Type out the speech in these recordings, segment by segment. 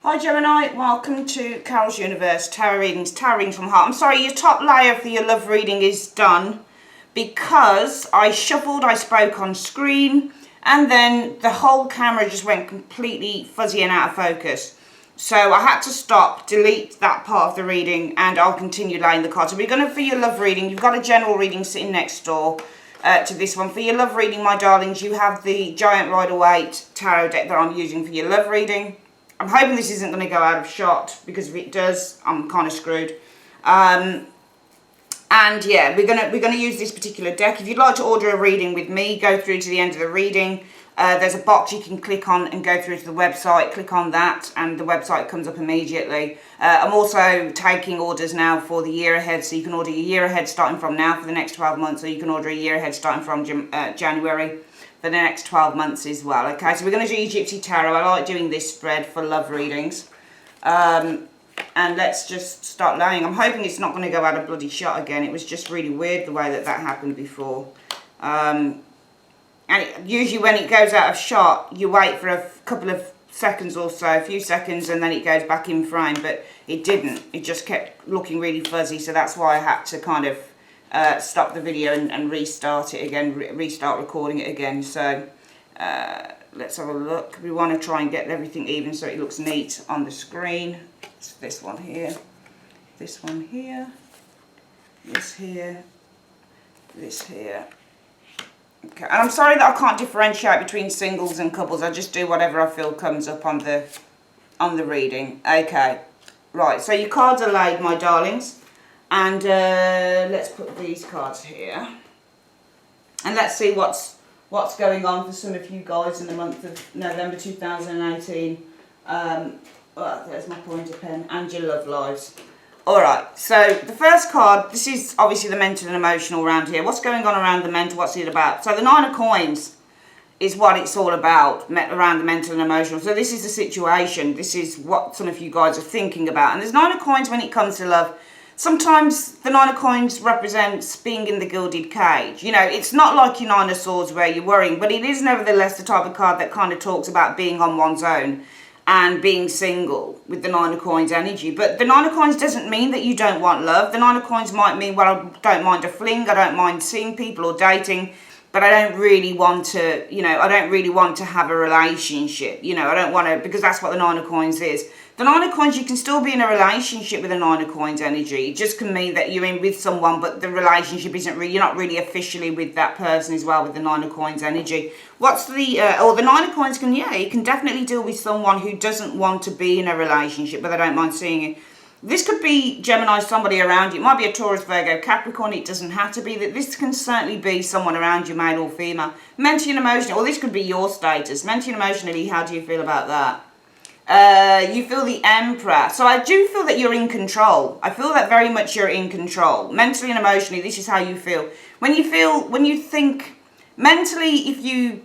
Hi Gemini, welcome to Carol's Universe, Tarot Readings from Heart. I'm sorry, your top layer for your love reading is done because I shuffled, I spoke on screen, and then the whole camera just went completely fuzzy and out of focus. So I had to stop, delete that part of the reading, and I'll continue laying the cards. So we're going to, for your love reading, you've got a general reading sitting next door to this one. For your love reading, my darlings, you have the Giant Rider-Waite tarot deck that I'm using for your love reading. I'm hoping this isn't going to go out of shot, because if it does, I'm kind of screwed. And yeah, we're gonna use this particular deck. If you'd like to order a reading with me, go through to the end of the reading. There's a box you can click on and go through to the website. Click on that, and the website comes up immediately. I'm also taking orders now for the year ahead, so you can order your year ahead starting from now for the next 12 months, or you can order a year ahead starting from January for the next 12 months as well. Okay, so we're going to do Gypsy Tarot. I like doing this spread for love readings. And let's just start laying. I'm hoping it's not going to go out of bloody shot again. It was just really weird the way that happened before. And usually when it goes out of shot, you wait for a couple of seconds or so, a few seconds, and then it goes back in frame. But it didn't. It just kept looking really fuzzy, so that's why I had to kind of stop the video and restart it again, restart recording it again. So let's have a look. We want to try and get everything even so it looks neat on the screen. It's this one here, this one here, this here, this here. Okay, and I'm sorry that I can't differentiate between singles and couples. I just do whatever I feel comes up on the reading. Okay, right, so your cards are laid, my darlings. And let's put these cards here, and let's see what's going on for some of you guys in the month of November 2018. Well, there's my pointer pen, and your love lives. Alright, so the first card, this is obviously the mental and emotional around here. What's going on around the mental? What's it about? So the Nine of Coins is what it's all about, around the mental and emotional. So this is the situation. This is what some of you guys are thinking about. And there's Nine of Coins when it comes to love. Sometimes the Nine of Coins represents being in the gilded cage. You know, it's not like your Nine of Swords where you're worrying, but it is nevertheless the type of card that kind of talks about being on one's own and being single with the Nine of Coins energy. But the Nine of Coins doesn't mean that you don't want love. The Nine of Coins might mean, well, I don't mind a fling, I don't mind seeing people or dating, but I don't really want to, you know, I don't really want to have a relationship. You know, I don't want to, because that's what the Nine of Coins is. The Nine of Coins, you can still be in a relationship with the Nine of Coins energy. It just can mean that you're in with someone, but the relationship isn't really, you're not really officially with that person as well with the Nine of Coins energy. What's the, or the Nine of Coins can, yeah, you can definitely deal with someone who doesn't want to be in a relationship, but they don't mind seeing it. This could be Gemini, somebody around you. It might be a Taurus, Virgo, Capricorn. It doesn't have to be. That. This can certainly be someone around you, male or female. Mentally and emotionally, or this could be your status. Mentally and emotionally, how do you feel about that? You feel the Emperor. So I do feel that you're in control. I feel that very much you're in control. Mentally and emotionally, this is how you feel. When you think, mentally, if you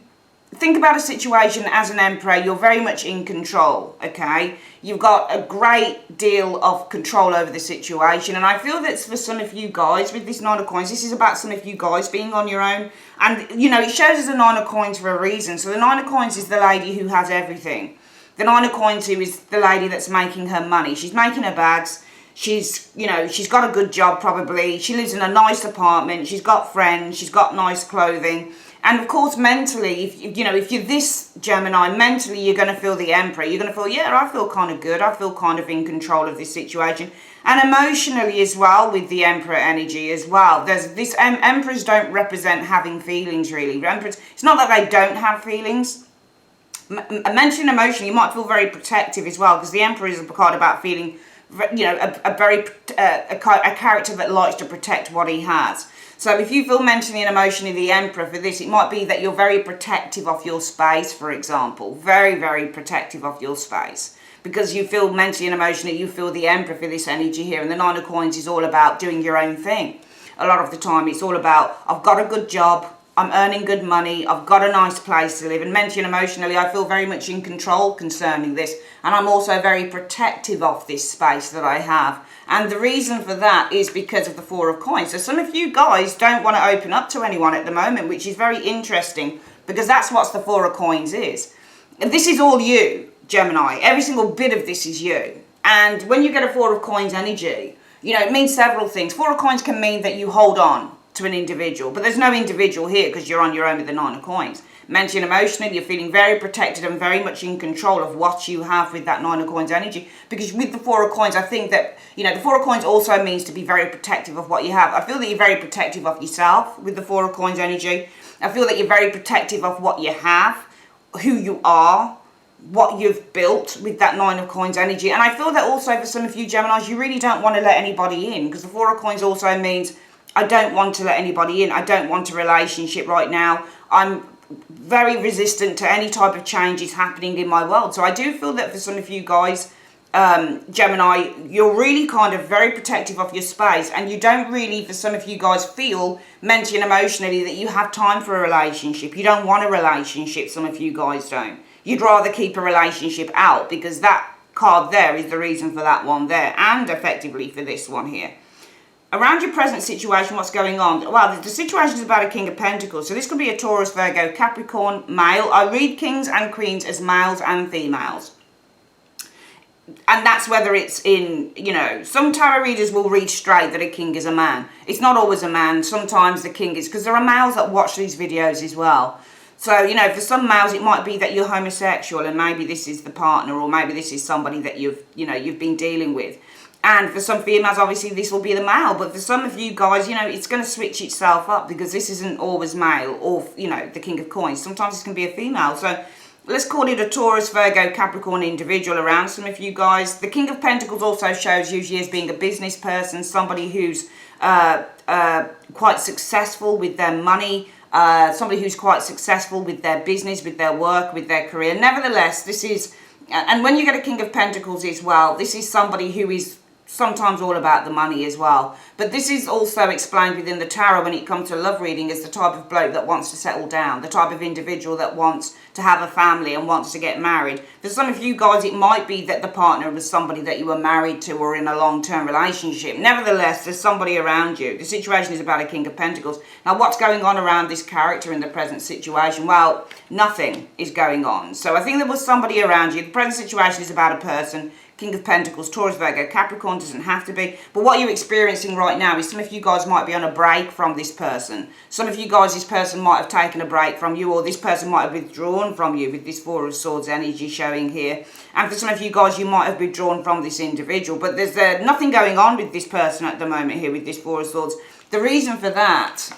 think about a situation as an Emperor, you're very much in control, okay? You've got a great deal of control over the situation. And I feel that's for some of you guys with this Nine of Coins, this is about some of you guys being on your own. And, you know, it shows as a Nine of Coins for a reason. So the Nine of Coins is the lady who has everything. The Nine of Coins who is the lady that's making her money. She's making her bags. She's, you know, she's got a good job probably. She lives in a nice apartment. She's got friends. She's got nice clothing. And of course, mentally, if you're this Gemini, mentally you're going to feel the Emperor. You're going to feel, yeah, I feel kind of good. I feel kind of in control of this situation. And emotionally as well, with the Emperor energy as well. There's this, Emperors don't represent having feelings really. Emperors, it's not that they don't have feelings. Mentally and emotionally, you might feel very protective as well, because the Emperor is a card about feeling, you know, a character that likes to protect what he has. So if you feel mentally and emotionally the Emperor for this, it might be that you're very protective of your space, for example. Very, very protective of your space. Because you feel mentally and emotionally, you feel the Emperor for this energy here. And the Nine of Coins is all about doing your own thing. A lot of the time, it's all about, I've got a good job, I'm earning good money, I've got a nice place to live, and mentally and emotionally I feel very much in control concerning this, and I'm also very protective of this space that I have. And the reason for that is because of the Four of Coins. So some of you guys don't want to open up to anyone at the moment, which is very interesting, because that's what the Four of Coins is. And this is all you. Gemini. Every single bit of this is you. And when you get a Four of Coins energy, you know, it means several things. Four of Coins can mean that you hold on to an individual, but there's no individual here because you're on your own with the Nine of Coins. Mentally and emotionally, you're feeling very protected and very much in control of what you have with that Nine of Coins energy. Because with the Four of Coins, I think that, you know, the Four of Coins also means to be very protective of what you have. I feel that you're very protective of yourself with the Four of Coins energy. I feel that you're very protective of what you have, who you are, what you've built with that Nine of Coins energy. And I feel that also for some of you Geminis, you really don't want to let anybody in, because the Four of Coins also means I don't want to let anybody in. I don't want a relationship right now. I'm very resistant to any type of changes happening in my world. So I do feel that for some of you guys, Gemini, you're really kind of very protective of your space, and you don't really, for some of you guys, feel mentally and emotionally that you have time for a relationship. You don't want a relationship, some of you guys don't. You'd rather keep a relationship out, because that card there is the reason for that one there, and effectively for this one here. Around your present situation, what's going on? Well, the situation is about a King of Pentacles. So this could be a Taurus, Virgo, Capricorn, male. I read kings and queens as males and females. And that's whether it's in, you know, some tarot readers will read straight that a king is a man. It's not always a man. Sometimes the king is, because there are males that watch these videos as well. So, you know, for some males, it might be that you're homosexual and maybe this is the partner, or maybe this is somebody that you've been dealing with. And for some females, obviously, this will be the male. But for some of you guys, you know, it's going to switch itself up, because this isn't always male or, you know, the King of Coins. Sometimes it's going to be a female. So let's call it a Taurus, Virgo, Capricorn individual around some of you guys. The King of Pentacles also shows usually as being a business person, somebody who's quite successful with their money, somebody who's quite successful with their business, with their work, with their career. Nevertheless, this is, and when you get a King of Pentacles as well, this is somebody who is sometimes all about the money as well. But this is also explained within the tarot when it comes to love reading as the type of bloke that wants to settle down, the type of individual that wants to have a family and wants to get married. For some of you guys, it might be that the partner was somebody that you were married to or in a long-term relationship. Nevertheless, there's somebody around you. The situation is about a King of Pentacles. Now, what's going on around this character in the present situation? Well, nothing is going on. So I think there was somebody around you. The present situation is about a person. King of Pentacles, Taurus, Virgo, Capricorn, doesn't have to be. But what you're experiencing right now is some of you guys might be on a break from this person. Some of you guys, this person might have taken a break from you, or this person might have withdrawn from you with this Four of Swords energy showing here. And for some of you guys, you might have withdrawn from this individual. But there's nothing going on with this person at the moment here with this Four of Swords. The reason for that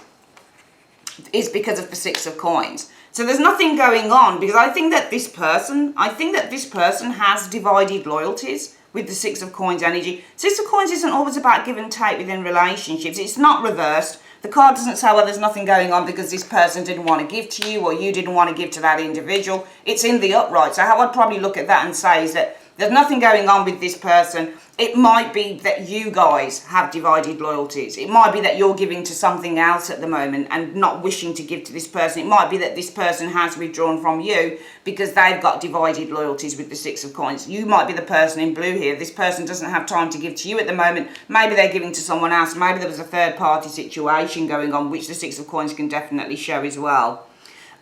is because of the Six of Coins. So there's nothing going on, because I think that this person has divided loyalties with the Six of Coins energy. Six of Coins isn't always about give and take within relationships. It's not reversed. The card doesn't say, well, there's nothing going on because this person didn't want to give to you or you didn't want to give to that individual. It's in the upright. So how I'd probably look at that and say is that there's nothing going on with this person. It might be that you guys have divided loyalties. It might be that you're giving to something else at the moment and not wishing to give to this person. It might be that this person has withdrawn from you because they've got divided loyalties with the Six of Coins. You might be the person in blue here. This person doesn't have time to give to you at the moment. Maybe they're giving to someone else. Maybe there was a third party situation going on, which the Six of Coins can definitely show as well.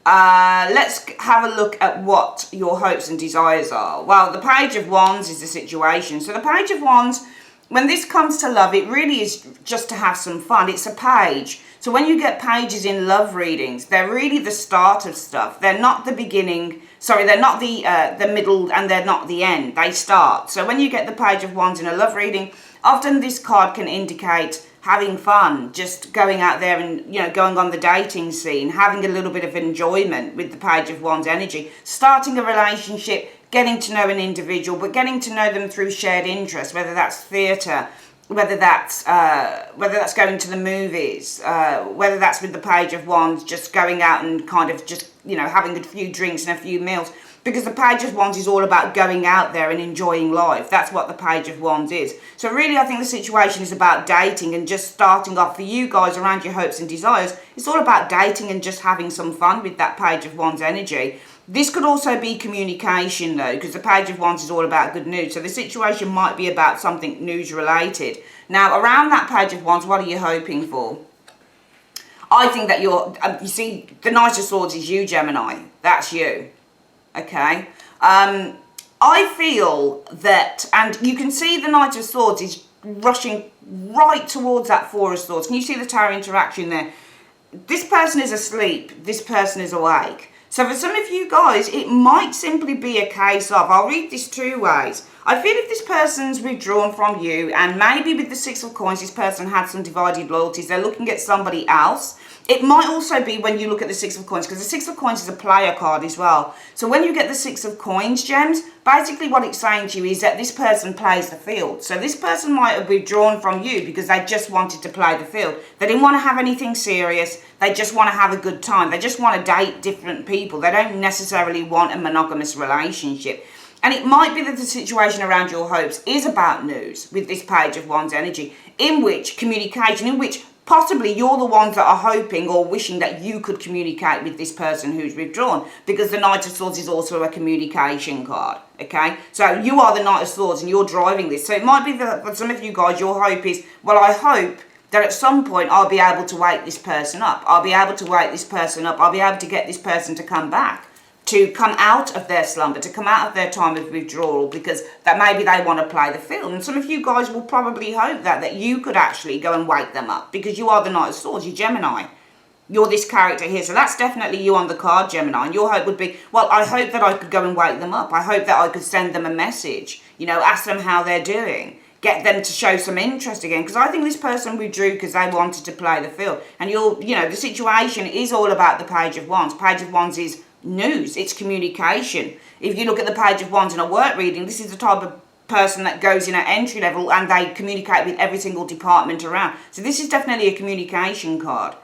Let's have a look at what your hopes and desires are. Well, the Page of Wands is the situation. So the Page of Wands, when this comes to love, it really is just to have some fun. It's a page. So when you get pages in love readings, they're really the start of stuff. They're not the beginning. Sorry, they're not the middle, and they're not the end. They start. So when you get the Page of Wands in a love reading, often this card can indicate having fun, just going out there and, you know, going on the dating scene, having a little bit of enjoyment with the Page of Wands energy, starting a relationship, getting to know an individual, but getting to know them through shared interests, whether that's theatre, whether that's going to the movies, whether that's with the Page of Wands, just going out and kind of just, you know, having a few drinks and a few meals. Because the Page of Wands is all about going out there and enjoying life. That's what the Page of Wands is. So really, I think the situation is about dating and just starting off for you guys around your hopes and desires. It's all about dating and just having some fun with that Page of Wands energy. This could also be communication though, because the Page of Wands is all about good news. So the situation might be about something news related. Now, around that Page of Wands, what are you hoping for? I think that you see, the Knight of Swords is you, Gemini. That's you. Okay, I I feel that, and you can see the Knight of Swords is rushing right towards that Four of Swords. Can you see the Tower interaction there? This person is asleep, this person is awake. So for some of you guys, it might simply be a case of, I'll read this two ways. I feel if this person's withdrawn from you, and maybe with the Six of Coins, this person had some divided loyalties, they're looking at somebody else. It might also be when you look at the Six of Coins, because the Six of Coins is a player card as well. So when you get the Six of Coins, gems, basically what it's saying to you is that this person plays the field. So this person might have withdrawn from you because they just wanted to play the field. They didn't want to have anything serious. They just want to have a good time. They just want to date different people. They don't necessarily want a monogamous relationship. And it might be that the situation around your hopes is about news with this Page of Wands energy, in which communication, in which possibly you're the ones that are hoping or wishing that you could communicate with this person who's withdrawn, because the Knight of Swords is also a communication card, okay? So you are the Knight of Swords and you're driving this. So it might be that for some of you guys, your hope is, well, I hope that at some point I'll be able to wake this person up. I'll be able to wake this person up. I'll be able to get this person to come back, to come out of their slumber, to come out of their time of withdrawal, because that maybe they want to play the field. And some of you guys will probably hope that you could actually go and wake them up, because you are the Knight of Swords, you're Gemini. You're this character here. So that's definitely you on the card, Gemini. And your hope would be, well, I hope that I could go and wake them up. I hope that I could send them a message, you know, ask them how they're doing, get them to show some interest again. Because I think this person withdrew because they wanted to play the field. And you know, the situation is all about the Page of Wands. Page of Wands is news, it's communication. If you look at the Page of Wands in a work reading, this is the type of person that goes in at entry level and they communicate with every single department around. So this is definitely a communication card,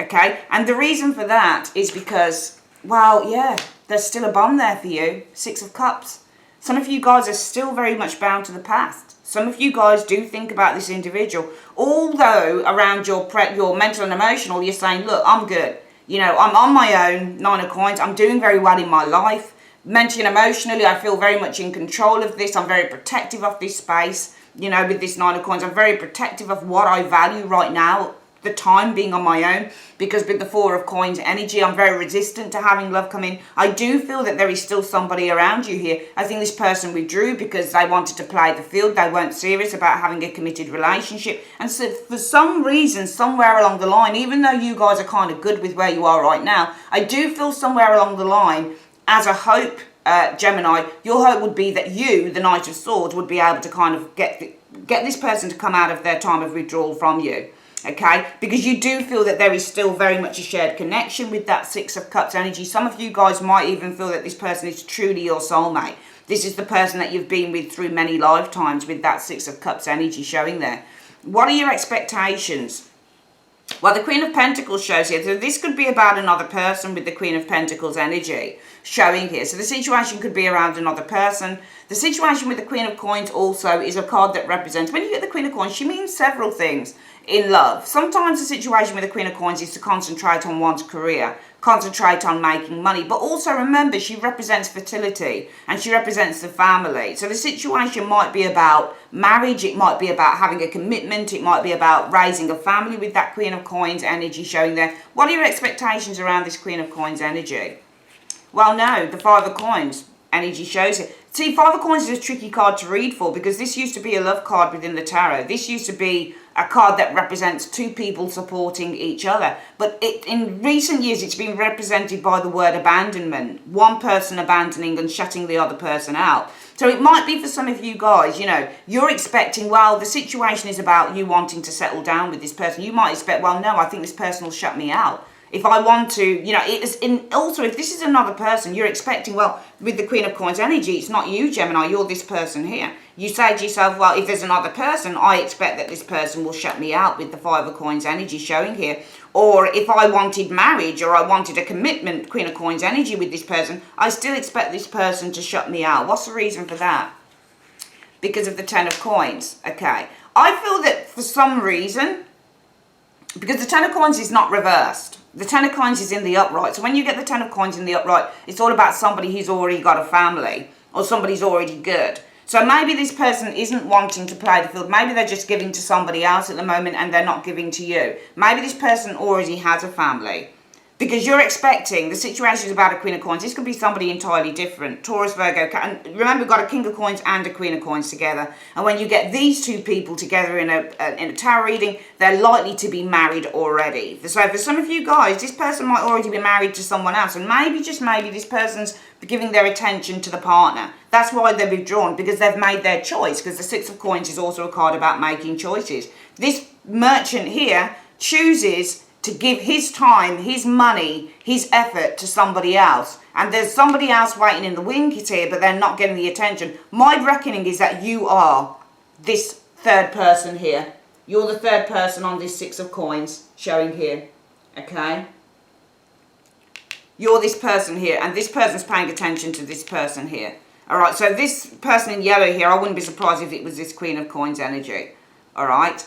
okay? And the reason for that is because, well, yeah, there's still a bond there for you. Six of Cups. Some of you guys are still very much bound to the past. Some of you guys do think about this individual, although around your mental and emotional, you're saying, look, I'm good. You know, I'm on my own, Nine of Coins. I'm doing very well in my life. Mentally and emotionally, I feel very much in control of this. I'm very protective of this space. You know, with this Nine of Coins, I'm very protective of what I value right now, the time being on my own, because with the Four of Coins energy, I'm very resistant to having love come in. I do feel that there is still somebody around you here. I think this person withdrew because they wanted to play the field. They weren't serious about having a committed relationship. And so for some reason, somewhere along the line, even though you guys are kind of good with where you are right now, I do feel somewhere along the line, as a hope, Gemini, your hope would be that you, the Knight of Swords, would be able to kind of get this person to come out of their time of withdrawal from you. Okay, because you do feel that there is still very much a shared connection with that Six of Cups energy. Some of you guys might even feel that this person is truly your soulmate. This is the person that you've been with through many lifetimes, with that Six of Cups energy showing there. What are your expectations? Well, the Queen of Pentacles shows here. So this could be about another person with the Queen of Pentacles energy showing here. So the situation could be around another person. The situation with the Queen of Coins also is a card that represents, when you get the Queen of Coins, she means several things in love. Sometimes the situation with the Queen of Coins is to concentrate on one's career, concentrate on making money, but also remember she represents fertility and she represents the family. So the situation might be about marriage, it might be about having a commitment, it might be about raising a family with that Queen of Coins energy showing there. What are your expectations around this Queen of Coins energy? Well, no, the Five of Coins energy shows it. See, Five of Coins is a tricky card to read for, because this used to be a love card within the tarot. This used to be a card that represents two people supporting each other. But in recent years, it's been represented by the word abandonment. One person abandoning and shutting the other person out. So it might be for some of you guys, you know, you're expecting, well, the situation is about you wanting to settle down with this person. You might expect, well, no, I think this person will shut me out. If I want to, you know, also if this is another person, you're expecting, well, with the Queen of Coins energy, it's not you, Gemini, you're this person here. You say to yourself, well, if there's another person, I expect that this person will shut me out with the Five of Coins energy showing here. Or if I wanted marriage or I wanted a commitment, Queen of Coins energy with this person, I still expect this person to shut me out. What's the reason for that? Because of the Ten of Coins. Okay. I feel that for some reason, because the Ten of Coins is not reversed. The Ten of Coins is in the upright. So when you get the Ten of Coins in the upright, it's all about somebody who's already got a family or somebody's already good. So maybe this person isn't wanting to play the field. Maybe they're just giving to somebody else at the moment and they're not giving to you. Maybe this person already has a family. Because you're expecting, the situation is about a Queen of Coins. This could be somebody entirely different. Taurus, Virgo, and remember we've got a King of Coins and a Queen of Coins together. And when you get these two people together in a tarot reading, they're likely to be married already. So for some of you guys, this person might already be married to someone else. And maybe, just maybe, this person's giving their attention to the partner. That's why they're withdrawn, because they've made their choice. Because the Six of Coins is also a card about making choices. This merchant here chooses to give his time, his money, his effort to somebody else. And there's somebody else waiting in the wings here, but they're not getting the attention. My reckoning is that you are this third person here. You're the third person on this Six of Coins showing here, okay? You're this person here, and this person's paying attention to this person here. All right, so this person in yellow here, I wouldn't be surprised if it was this Queen of Coins energy, all right?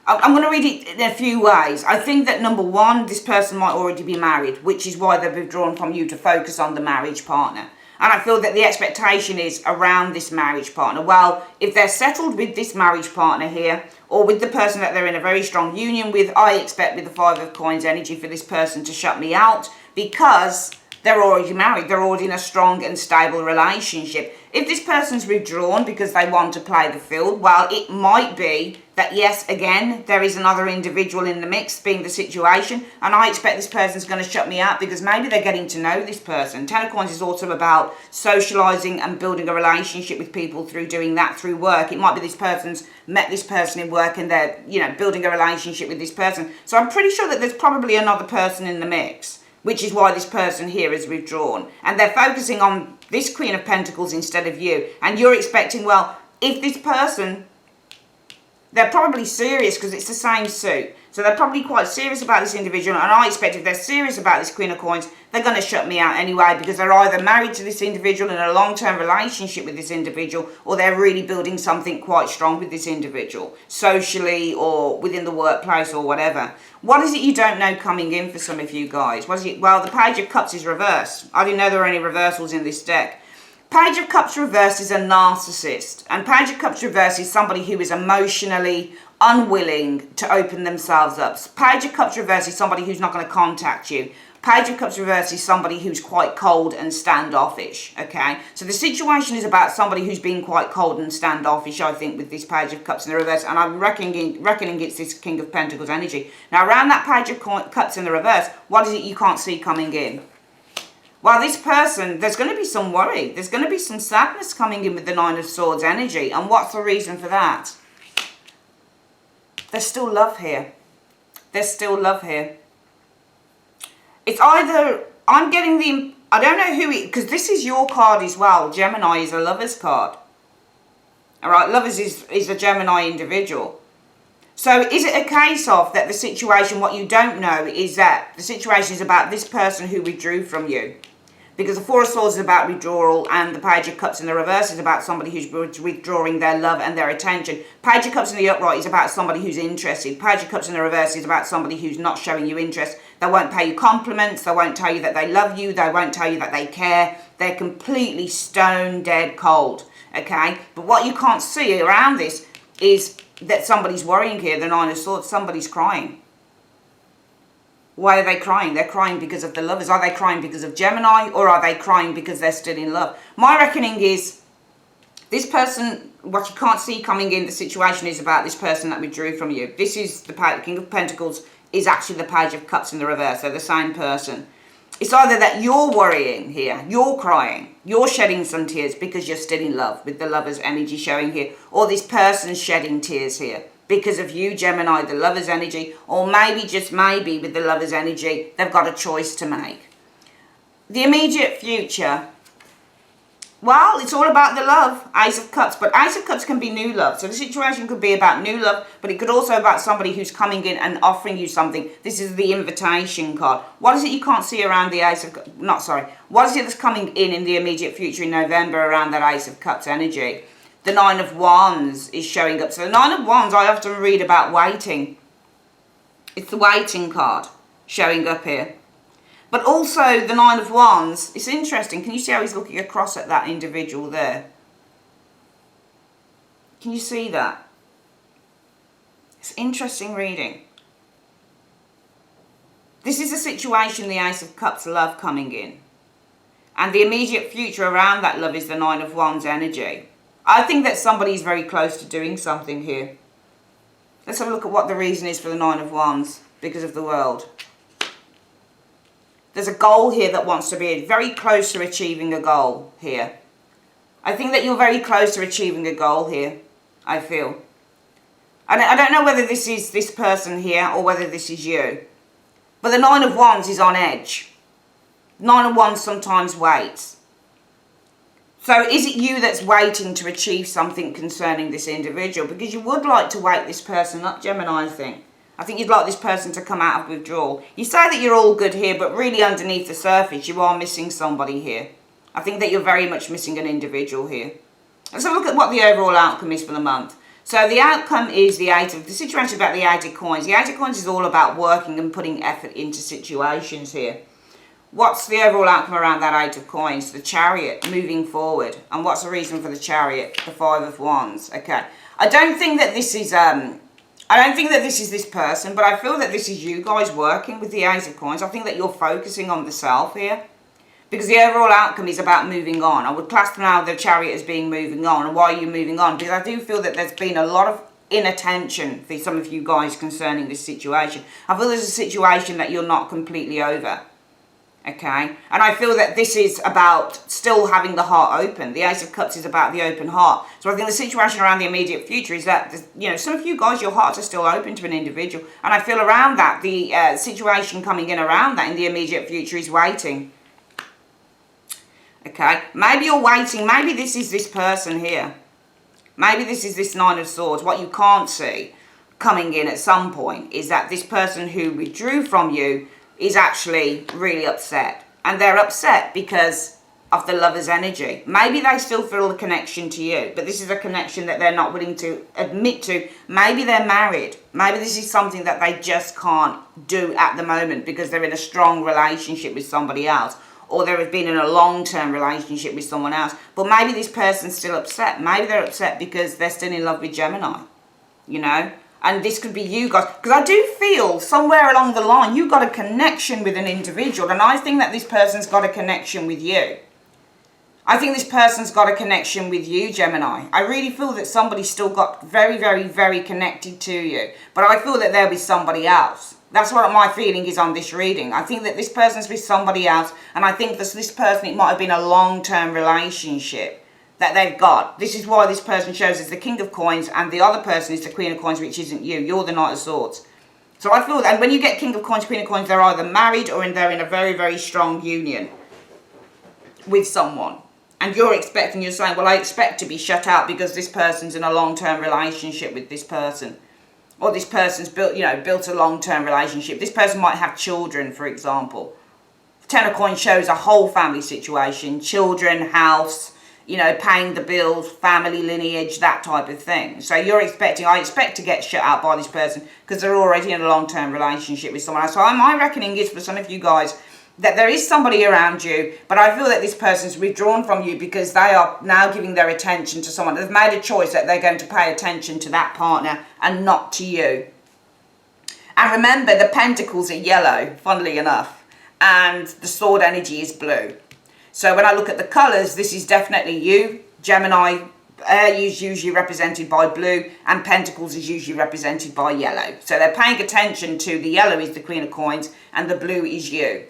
I'm going to read it in a few ways. I think that number one, this person might already be married, which is why they've withdrawn from you to focus on the marriage partner. And I feel that the expectation is around this marriage partner. Well, if they're settled with this marriage partner here, or with the person that they're in a very strong union with, I expect with the Five of Coins energy for this person to shut me out, because they're already married. They're already in a strong and stable relationship. If this person's withdrawn because they want to play the field, well, it might be that, yes, again, there is another individual in the mix being the situation, and I expect this person's going to shut me out because maybe they're getting to know this person. Ten of Coins is also about socializing and building a relationship with people through doing that through work. It might be this person's met this person in work and they're, building a relationship with this person. So I'm pretty sure that there's probably another person in the mix, which is why this person here is withdrawn. And they're focusing on this Queen of Pentacles instead of you. And you're expecting, well, if this person, they're probably serious because it's the same suit. So they're probably quite serious about this individual. And I expect if they're serious about this Queen of Coins, they're going to shut me out anyway, because they're either married to this individual in a long-term relationship with this individual, or they're really building something quite strong with this individual, socially or within the workplace or whatever. What is it you don't know coming in for some of you guys? What is it? Well, the Page of Cups is reversed. I didn't know there were any reversals in this deck. Page of Cups reversed is a narcissist. And Page of Cups reversed is somebody who is emotionally unwilling to open themselves up. Page of Cups reversed is somebody who's not going to contact you. Page of Cups reversed is somebody who's quite cold and standoffish, okay? So the situation is about somebody who's being quite cold and standoffish, I think, with this Page of Cups in the reverse. And I'm reckoning it's this King of Pentacles energy. Now, around that Page of Cups in the reverse, what is it you can't see coming in? Well, this person, there's going to be some worry. There's going to be some sadness coming in with the Nine of Swords energy. And what's the reason for that? There's still love here. There's still love here. It's either, I'm getting the, I don't know who it, because this is your card as well. Gemini is a lover's card. All right, lovers is a Gemini individual. So is it a case of that the situation, what you don't know is that the situation is about this person who withdrew from you? Because the Four of Swords is about withdrawal, and the Page of Cups in the reverse is about somebody who's withdrawing their love and their attention. Page of Cups in the upright is about somebody who's interested. Page of Cups in the reverse is about somebody who's not showing you interest. They won't pay you compliments. They won't tell you that they love you. They won't tell you that they care. They're completely stone dead cold, okay? But what you can't see around this is that somebody's worrying here, the Nine of Swords. Somebody's crying. Why are they crying? They're crying because of the lovers. Are they crying because of Gemini, or are they crying because they're still in love? My reckoning is this person, what you can't see coming in, the situation is about this person that withdrew from you. This is the King of Pentacles is actually the Page of Cups in the reverse. They're the same person. It's either that you're worrying here, you're crying, you're shedding some tears because you're still in love with the lover's energy showing here, or this person's shedding tears here because of you, Gemini, the lover's energy, or maybe, just maybe, with the lover's energy, they've got a choice to make. The immediate future, well, it's all about the love, Ace of Cups, but Ace of Cups can be new love. So the situation could be about new love, but it could also be about somebody who's coming in and offering you something. This is the invitation card. What is it you can't see around the Ace of Cups? What is it that's coming in the immediate future in November around that Ace of Cups energy? The Nine of Wands is showing up. So the Nine of Wands, I often read about waiting. It's the waiting card showing up here. But also the Nine of Wands, it's interesting. Can you see how he's looking across at that individual there? Can you see that? It's interesting reading. This is a situation, the Ace of Cups love coming in. And the immediate future around that love is the Nine of Wands energy. I think that somebody is very close to doing something here. Let's have a look at what the reason is for the Nine of Wands, because of the world. There's a goal here that wants to be very close to achieving a goal here. I think that you're very close to achieving a goal here, I feel. I don't know whether this is this person here or whether this is you. But the Nine of Wands is on edge. Nine of Wands sometimes waits. So is it you that's waiting to achieve something concerning this individual? Because you would like to wake this person up, Gemini, I think. I think you'd like this person to come out of withdrawal. You say that you're all good here, but really underneath the surface, you are missing somebody here. I think that you're very much missing an individual here. Let's have a look at what the overall outcome is for the month. So the outcome is the situation about the Eight of Coins. The Eight of Coins is all about working and putting effort into situations here. What's the overall outcome around that Eight of Coins? The Chariot, moving forward. And what's the reason for the Chariot? The Five of Wands. Okay. I don't think that this is this person, but I feel that this is you guys working with the Ace of Coins. I think that you're focusing on the self here. Because the overall outcome is about moving on. I would class now the Chariot as being moving on. And why are you moving on? Because I do feel that there's been a lot of inattention for some of you guys concerning this situation. I feel there's a situation that you're not completely over. Okay? And I feel that this is about still having the heart open. The Ace of Cups is about the open heart. So I think the situation around the immediate future is that, you know, some of you guys, your hearts are still open to an individual. And I feel around that, the situation coming in around that in the immediate future is waiting. Okay, maybe you're waiting. Maybe this is this person here. Maybe this is this Nine of Swords. What you can't see coming in at some point is that this person who withdrew from you is actually really upset. And they're upset because of the Lover's energy. Maybe they still feel the connection to you, but this is a connection that they're not willing to admit to. Maybe they're married. Maybe this is something that they just can't do at the moment because they're in a strong relationship with somebody else. Or they have been in a long-term relationship with someone else. But maybe this person's still upset. Maybe they're upset because they're still in love with Gemini. You know? And this could be you guys. Because I do feel somewhere along the line, you got a connection with an individual. And I think that this person's got a connection with you. I think this person's got a connection with you, Gemini. I really feel that somebody's still got very, very, very connected to you. But I feel that there'll be somebody else. That's what my feeling is on this reading. I think that this person's with somebody else. And I think this person, it might have been a long-term relationship that they've got. This is why this person shows as the King of Coins and the other person is the Queen of Coins, which isn't you. You're the Knight of Swords. So I feel that, and when you get King of Coins, Queen of Coins, they're either married or they're in a very, very strong union with someone. And you're saying, well, I expect to be shut out because this person's in a long-term relationship with this person. Or this person's built a long-term relationship. This person might have children, for example. Ten of Coins shows a whole family situation. Children, house, paying the bills, family lineage, that type of thing. So I expect to get shut out by this person because they're already in a long-term relationship with someone else. So my reckoning is for some of you guys that there is somebody around you, but I feel that this person's withdrawn from you because they are now giving their attention to someone. They've made a choice that they're going to pay attention to that partner and not to you. And remember, the pentacles are yellow, funnily enough, and the sword energy is blue. So when I look at the colours, this is definitely you. Gemini, air is usually represented by blue, and pentacles is usually represented by yellow. So they're paying attention to the yellow is the Queen of Coins, and the blue is you.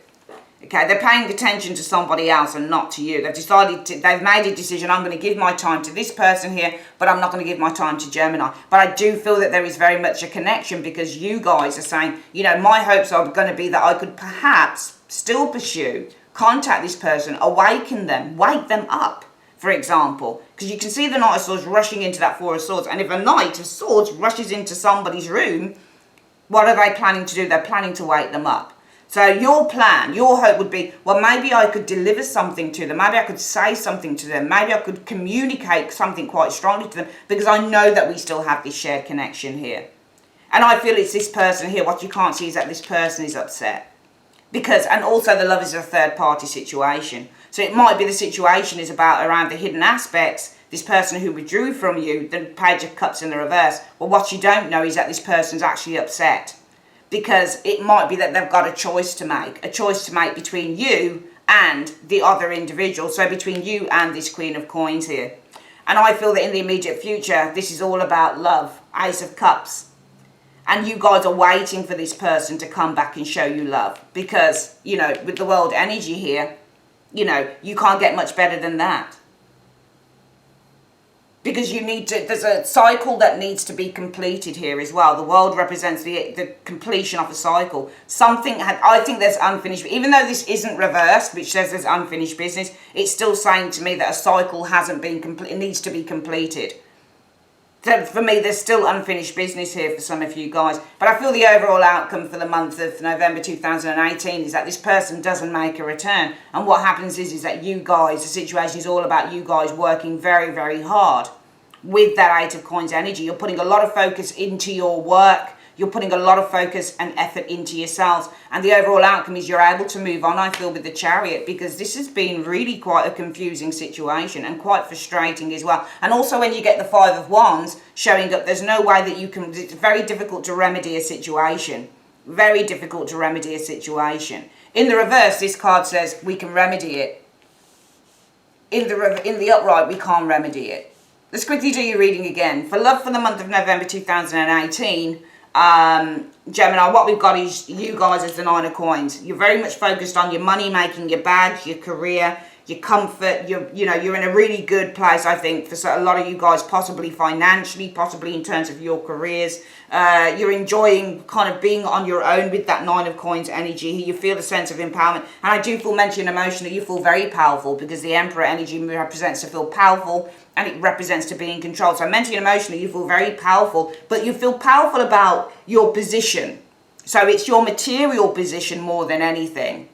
Okay, they're paying attention to somebody else and not to you. They've made a decision, I'm going to give my time to this person here, but I'm not going to give my time to Gemini. But I do feel that there is very much a connection because you guys are saying, my hopes are going to be that I could perhaps still pursue, contact this person, awaken them, wake them up, for example. Because you can see the Knight of Swords rushing into that Four of Swords. And if a Knight of Swords rushes into somebody's room, what are they planning to do? They're planning to wake them up. So your plan, your hope would be, well, maybe I could deliver something to them. Maybe I could say something to them. Maybe I could communicate something quite strongly to them because I know that we still have this shared connection here. And I feel it's this person here. What you can't see is that this person is upset. And also the love is a third party situation. So it might be the situation is around the hidden aspects. This person who withdrew from you, the Page of Cups in the reverse. Well, what you don't know is that this person's actually upset. because it might be that they've got a choice to make between you and the other individual, so between you and this Queen of Coins here. And I feel that in the immediate future, this is all about love, Ace of Cups. And you guys are waiting for this person to come back and show you love. Because, you know, with the world energy here, you know, you can't get much better than that. Because you need to, there's a cycle that needs to be completed here as well. The world represents the completion of a cycle. I think there's unfinished, even though this isn't reversed, which says there's unfinished business, it's still saying to me that a cycle hasn't been complete, it needs to be completed. So for me, there's still unfinished business here for some of you guys. But I feel the overall outcome for the month of November 2018 is that this person doesn't make a return. And what happens is that you guys, the situation is all about you guys working very, very hard with that Eight of Coins energy. You're putting a lot of focus into your work. You're putting a lot of focus and effort into yourselves. And the overall outcome is you're able to move on, I feel, with the Chariot, because this has been really quite a confusing situation and quite frustrating as well. And also when you get the Five of Wands showing up, there's no way that you can, it's very difficult to remedy a situation. Very difficult to remedy a situation. In the reverse, this card says we can remedy it. In the upright, we can't remedy it. Let's quickly do your reading again. For love for the month of November 2018, Gemini, what we've got is you guys as the Nine of Coins. You're very much focused on your money, making your badge, your career, your comfort. You're in a really good place, I think, for a lot of you guys, possibly financially, possibly in terms of your careers. You're enjoying kind of being on your own with that Nine of Coins energy. You feel a sense of empowerment. And I do feel, mentioned emotionally, you feel very powerful, because the Emperor energy represents to feel powerful, and it represents to be in control. So mentally and emotionally, you feel very powerful, but you feel powerful about your position. So it's your material position more than anything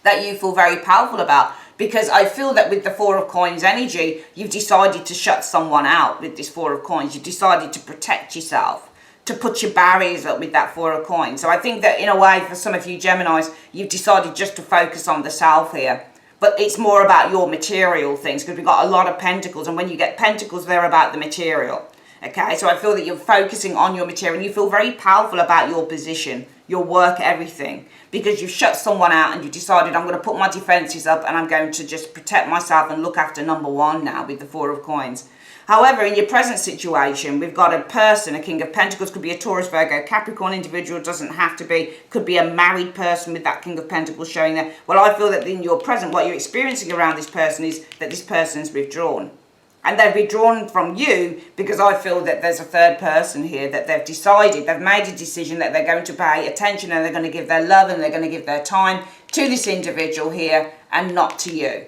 that you feel very powerful about. Because I feel that with the Four of Coins energy, you've decided to shut someone out with this Four of Coins. You've decided to protect yourself, to put your barriers up with that Four of Coins. So I think that in a way, for some of you Geminis, you've decided just to focus on the self here. But it's more about your material things, because we've got a lot of pentacles. And when you get pentacles, they're about the material. Okay, so I feel that you're focusing on your material, and you feel very powerful about your position, your work, everything. Because you've shut someone out and you've decided, I'm going to put my defenses up and I'm going to just protect myself and look after number one now with the Four of Coins. However, in your present situation, we've got a person, a King of Pentacles, could be a Taurus, Virgo, Capricorn individual, doesn't have to be, could be a married person with that King of Pentacles showing there. Well, I feel that in your present, what you're experiencing around this person is that this person's withdrawn. And they've withdrawn from you because I feel that there's a third person here that they've decided, they've made a decision that they're going to pay attention and they're going to give their love and they're going to give their time to this individual here and not to you.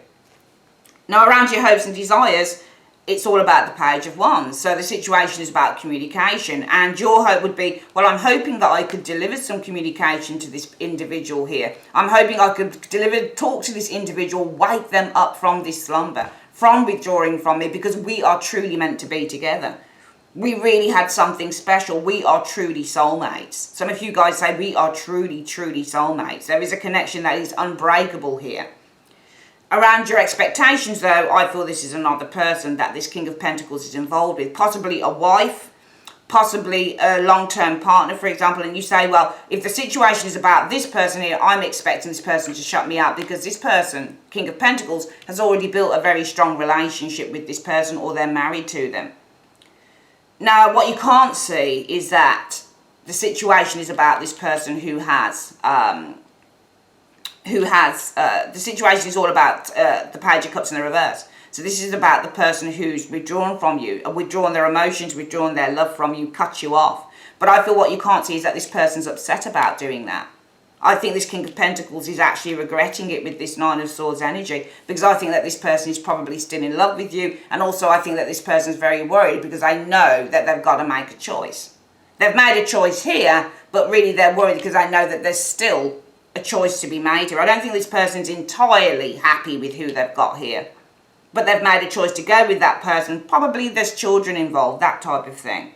Now, around your hopes and desires, it's all about the Page of Wands. So the situation is about communication, and your hope would be, well, I'm hoping that I could deliver some communication to this individual here. I'm hoping I could talk to this individual, wake them up from this slumber, from withdrawing from me, because we are truly meant to be together. We really had something special. We are truly soulmates. Some of you guys say we are truly, truly soulmates. There is a connection that is unbreakable here. Around your expectations, though, I feel this is another person that this King of Pentacles is involved with. Possibly a wife, possibly a long-term partner, for example. And you say, well, if the situation is about this person here, I'm expecting this person to shut me out because this person, King of Pentacles, has already built a very strong relationship with this person, or they're married to them. Now, what you can't see is that the situation is about this person who has... the situation is all about the Page of Cups in the reverse. So this is about the person who's withdrawn from you, withdrawn their emotions, withdrawn their love from you, cut you off. But I feel what you can't see is that this person's upset about doing that. I think this King of Pentacles is actually regretting it with this Nine of Swords energy, because I think that this person is probably still in love with you. And also I think that this person's very worried because I know that they've got to make a choice. They've made a choice here, but really they're worried because I know that there's still a choice to be made here. I don't think this person's entirely happy with who they've got here, but they've made a choice to go with that person. Probably there's children involved, that type of thing.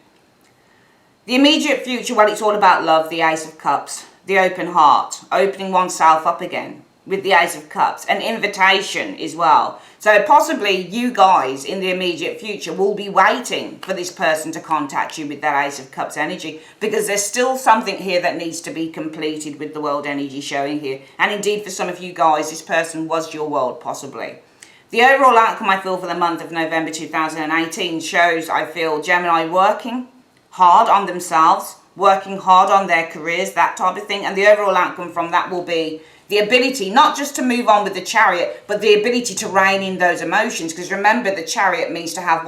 The immediate future, well, it's all about love, the Ace of Cups, the open heart, opening oneself up again. with the Ace of Cups, an invitation as well. So possibly you guys in the immediate future will be waiting for this person to contact you with that Ace of Cups energy, because there's still something here that needs to be completed with the world energy showing here. And indeed, for some of you guys, this person was your world possibly. The overall outcome I feel for the month of November 2018 shows, I feel, Gemini working hard on themselves, working hard on their careers, that type of thing. And the overall outcome from that will be the ability not just to move on with the Chariot, but the ability to rein in those emotions. Because remember, the Chariot means to have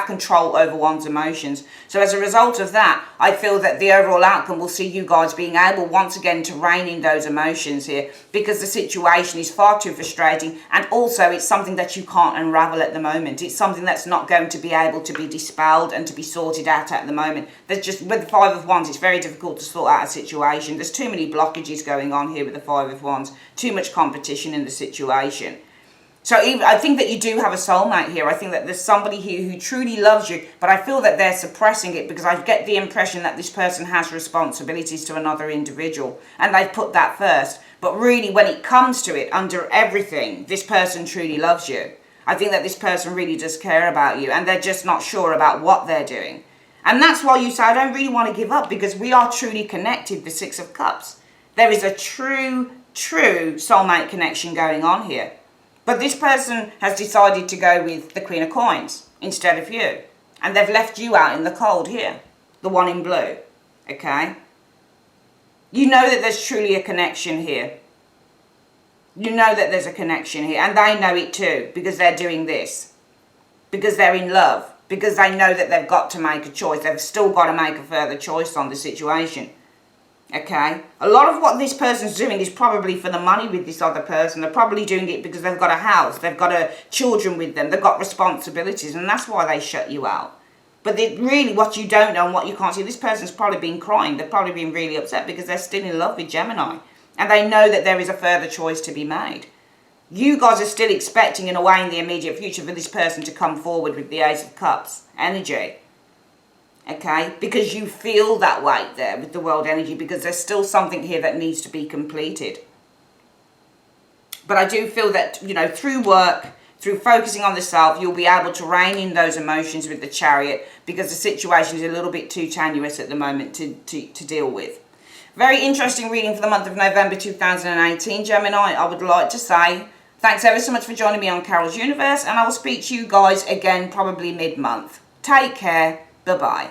control over one's emotions. So as a result of that, I feel that the overall outcome will see you guys being able once again to rein in those emotions here, because the situation is far too frustrating, and also it's something that you can't unravel at the moment. It's something that's not going to be able to be dispelled and to be sorted out at the moment. There's just, with the Five of Wands, it's very difficult to sort out a situation. There's too many blockages going on here with the Five of Wands, too much competition in the situation. So I think that you do have a soulmate here. I think that there's somebody here who truly loves you, but I feel that they're suppressing it, because I get the impression that this person has responsibilities to another individual and they've put that first. But really, when it comes to it, under everything, this person truly loves you. I think that this person really does care about you, and they're just not sure about what they're doing. And that's why you say, I don't really want to give up, because we are truly connected, the Six of Cups. There is a true soulmate connection going on here. But this person has decided to go with the Queen of Coins instead of you. And they've left you out in the cold here. The one in blue. Okay? You know that there's truly a connection here. You know that there's a connection here. And they know it too, because they're doing this. Because they're in love. Because they know that they've got to make a choice. They've still got to make a further choice on the situation. Okay, a lot of what this person's doing is probably for the money with this other person. They're probably doing it because they've got a house, they've got children with them, they've got responsibilities, and that's why they shut you out. But really, what you don't know and what you can't see, this person's probably been crying. They've probably been really upset because they're still in love with Gemini, and they know that there is a further choice to be made. You guys are still expecting, in a way, in the immediate future, for this person to come forward with the Ace of Cups energy. Okay, because you feel that weight there with the world energy, because there's still something here that needs to be completed. But I do feel that, you know, through work, through focusing on the self, you'll be able to rein in those emotions with the Chariot, because the situation is a little bit too tenuous at the moment to deal with. Very interesting reading for the month of November 2018, Gemini. I would like to say thanks ever so much for joining me on Carol's Universe, and I will speak to you guys again probably mid-month. Take care. Bye-bye.